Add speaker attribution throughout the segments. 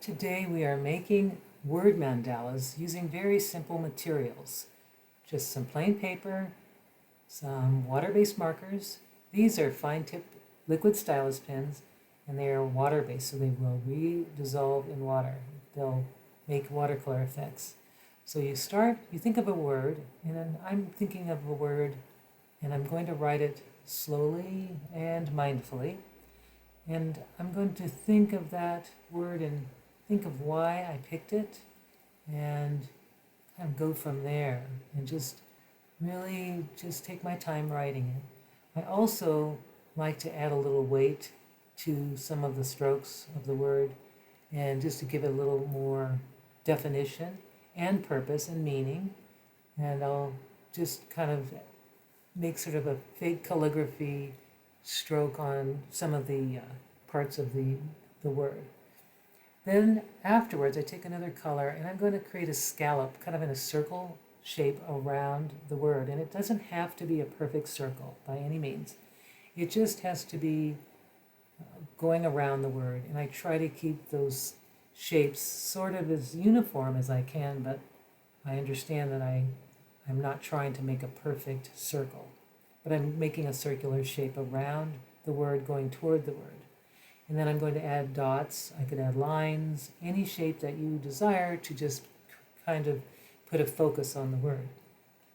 Speaker 1: Today we are making word mandalas using very simple materials. Just some plain paper, some water-based markers. These are fine-tip liquid stylus pens, and they are water-based, so they will re-dissolve in water. They'll make watercolor effects. So you think of a word, and then I'm thinking of a word, and I'm going to write it slowly and mindfully. And I'm going to think of that word and think of why I picked it and kind of go from there and just really just take my time writing it. I also like to add a little weight to some of the strokes of the word and just to give it a little more definition and purpose and meaning. And I'll just kind of make sort of a fake calligraphy stroke on some of the parts of the word. Then afterwards, I take another color and I'm going to create a scallop, kind of in a circle shape around the word. And it doesn't have to be a perfect circle by any means. It just has to be going around the word. And I try to keep those shapes sort of as uniform as I can, but I understand that I'm not trying to make a perfect circle, but I'm making a circular shape around the word going toward the word. And then I'm going to add dots. I could add lines, any shape that you desire to just kind of put a focus on the word.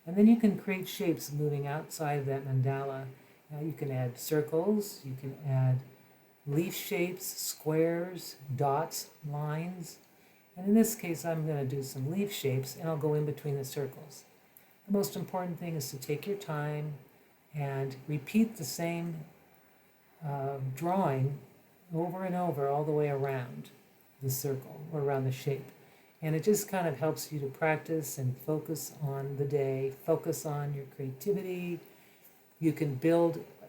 Speaker 1: And then you can create shapes moving outside of that mandala. Now you can add circles, you can add leaf shapes, squares, dots, lines. And in this case, I'm going to do some leaf shapes and I'll go in between the circles. The most important thing is to take your time and repeat the same drawing over and over all the way around the circle or around the shape. And it just kind of helps you to practice and focus on the day, focus on your creativity. You can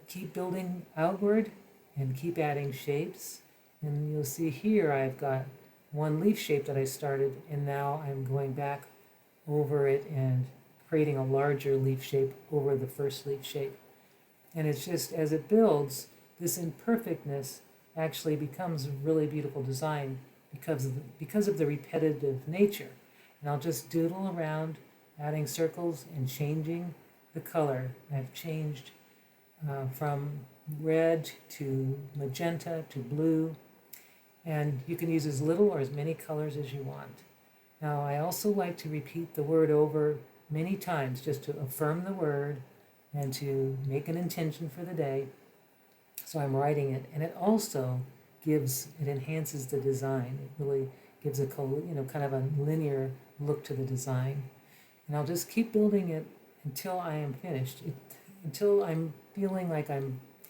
Speaker 1: keep building outward and keep adding shapes. And you'll see here I've got one leaf shape that I started, and now I'm going back over it and creating a larger leaf shape over the first leaf shape. And it's just as it builds, this imperfectness actually becomes a really beautiful design because of the repetitive nature. And I'll just doodle around, adding circles and changing the color. I've changed from red to magenta to blue, and you can use as little or as many colors as you want. Now I also like to repeat the word over many times just to affirm the word and to make an intention for the day. So I'm writing it, and it also enhances the design. It really gives a kind of a linear look to the design. And I'll just keep building it until I am finished, until I'm feeling like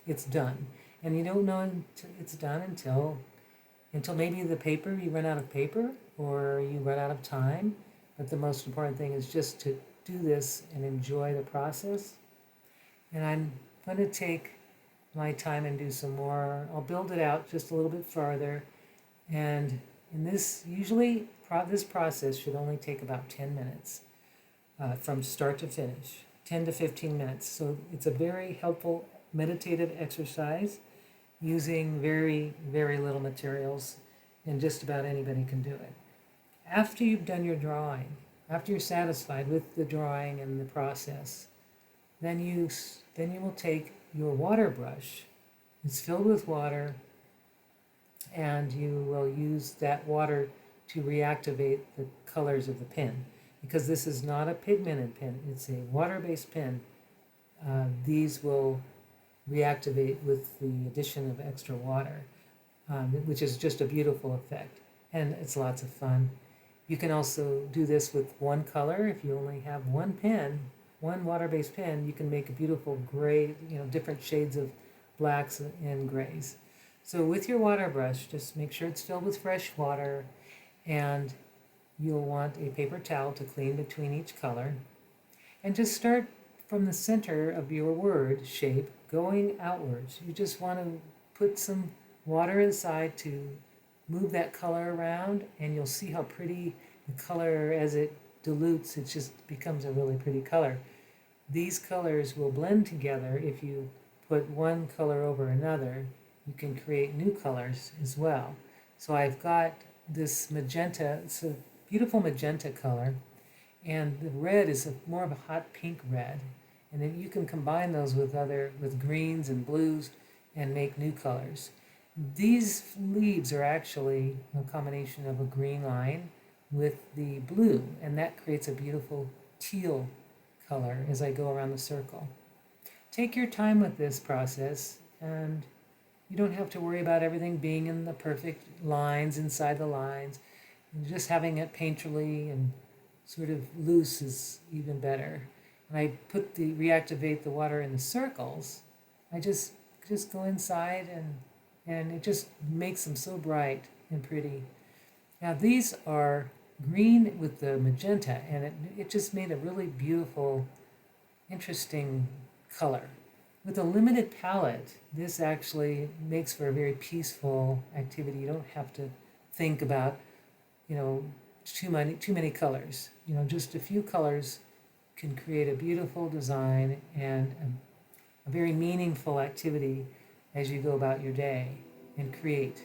Speaker 1: it's done. And you don't know it's done until maybe you run out of paper or you run out of time. But the most important thing is just to do this and enjoy the process. And I'm going to take my time and do some more. I'll build it out just a little bit farther. And this process should only take about 10 minutes from start to finish, 10 to 15 minutes. So it's a very helpful meditative exercise using very, very little materials, and just about anybody can do it. After you've done your drawing, after you're satisfied with the drawing and the process, then you will take your water brush. It's filled with water, and you will use that water to reactivate the colors of the pen. Because this is not a pigmented pen, it's a water-based pen. These will reactivate with the addition of extra water, which is just a beautiful effect, and it's lots of fun. You can also do this with one color. If you only have one pen, one water-based pen, you can make a beautiful gray, different shades of blacks and grays. So with your water brush, just make sure it's filled with fresh water, and you'll want a paper towel to clean between each color. And just start from the center of your word shape going outwards. You just want to put some water inside to move that color around, and you'll see how pretty the color, as it dilutes, it just becomes a really pretty color. These colors will blend together. If you put one color over another, you can create new colors as well. So I've got this magenta. It's a beautiful magenta color, and the red is more of a hot pink red. And then you can combine those with greens and blues and make new colors. These leaves are actually a combination of a green line with the blue, and that creates a beautiful teal color as I go around the circle. Take your time with this process, and you don't have to worry about everything being in the perfect lines inside the lines. Just having it painterly and sort of loose is even better. When I reactivate the water in the circles, I just go inside, and it just makes them so bright and pretty. Now these are green with the magenta, and it just made a really beautiful, interesting color. With a limited palette, this actually makes for a very peaceful activity. You don't have to think about, too many colors. Just a few colors can create a beautiful design and a very meaningful activity as you go about your day and create.